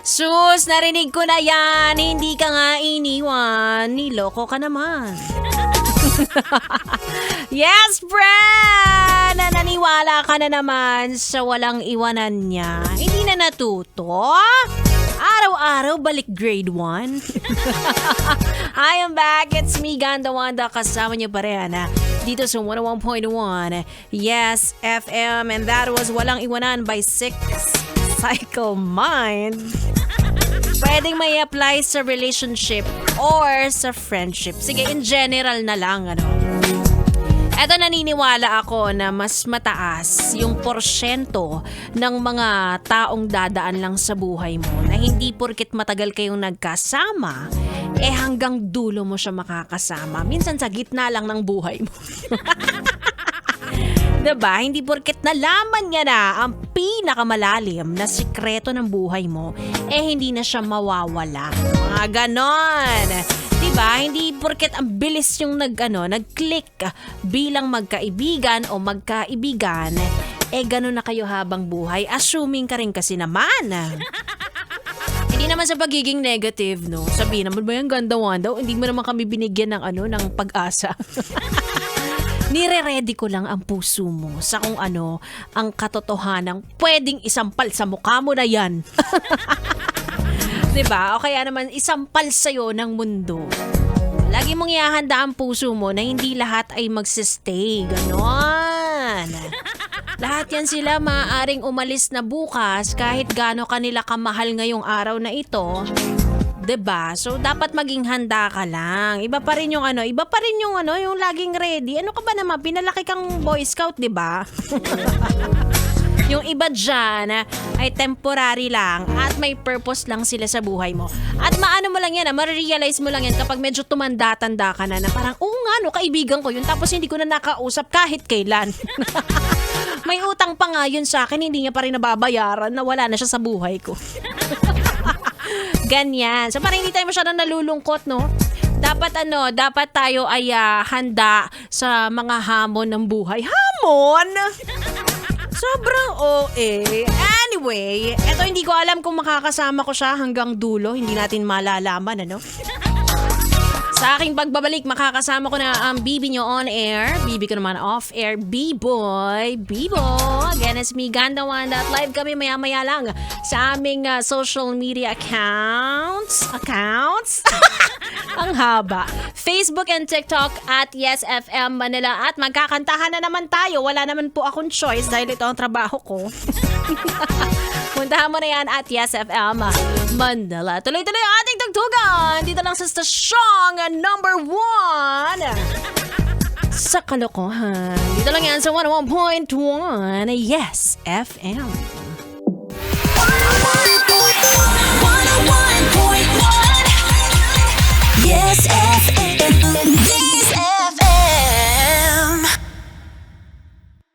Sus, narinig ko na yan. Hindi ka nga iniwan. Niloko ka naman. Yes, Bran! Naniwala ka na naman sa walang iwanan niya. Hindi na natuto? Araw-araw balik grade 1? Hi, I'm back. It's me, Ganda Wanda. Kasama niyo pa rin dito sa 101.1 Yes FM. And that was Walang Iwanan by Six Cycle Mind. Pwedeng may apply sa relationship or sa friendship. Sige, in general na lang, Eto, naniniwala ako na mas mataas yung porsyento ng mga taong dadaan lang sa buhay mo na hindi porket matagal kayong nagkasama, hanggang dulo mo siya makakasama. Minsan sa gitna lang ng buhay mo. Diba? Hindi porket nalaman niya na ang pinakamalalim na sikreto ng buhay mo, hindi na siya mawawala. Mga ganon. Diba? Hindi porket ang bilis yung nag-click bilang magkaibigan o magkaibigan, ganon na kayo habang buhay. Assuming ka rin kasi naman. Hindi naman sa pagiging negative, no? Sabihin naman ba yung Ganda Wanda? Hindi mo naman kami binigyan ng pag-asa. Nire-ready ko lang ang puso mo sa kung ang katotohanang pwedeng isampal sa mukha mo na yan. Diba? O kaya naman isampal sa'yo ng mundo. Lagi mong ihahanda ang puso mo na hindi lahat ay magsistay. Ganon. Lahat yan sila maaaring umalis na bukas kahit gaano kanila kamahal ngayong araw na ito. 'Di ba? So dapat maging handa ka lang. Iba pa rin yung yung laging ready. Ano ka ba naman? Pinalaki kang Boy Scout, 'di ba? Yung iba dyan ay temporary lang at may purpose lang sila sa buhay mo. At maano mo lang yan, marirealize mo lang yan kapag medyo tumanda-tanda ka na parang, oo nga, kaibigan ko yun. Tapos hindi ko na nakausap kahit kailan. May utang pa nga yun sa akin, hindi niya pa rin nababayaran, nawala na siya sa buhay ko. Ganyan. So parang hindi tayo masyadong nalulungkot, no? Dapat tayo ay handa sa mga hamon ng buhay. Hamon? Sobrang OA. Anyway, eto hindi ko alam kung makakasama ko siya hanggang dulo. Hindi natin malalaman, Sa aking pagbabalik, makakasama ko na ang Bibi nyo on air. Bibi ko naman off air. B-boy. Bibo. Again, it's me, Ganda Wanda. At live kami maya-maya lang sa aming social media accounts. Ang haba. Facebook and TikTok at Yes FM Manila. At magkakantahan na naman tayo. Wala naman po akong choice dahil ito ang trabaho ko. Puntahan mo na yan at Yes FM Manila. Tuloy-tuloy ang ating tugtugan. Dito lang sa stasyong number 1 sa kalokohan. Dito lang yan sa 101.1 Yes FM.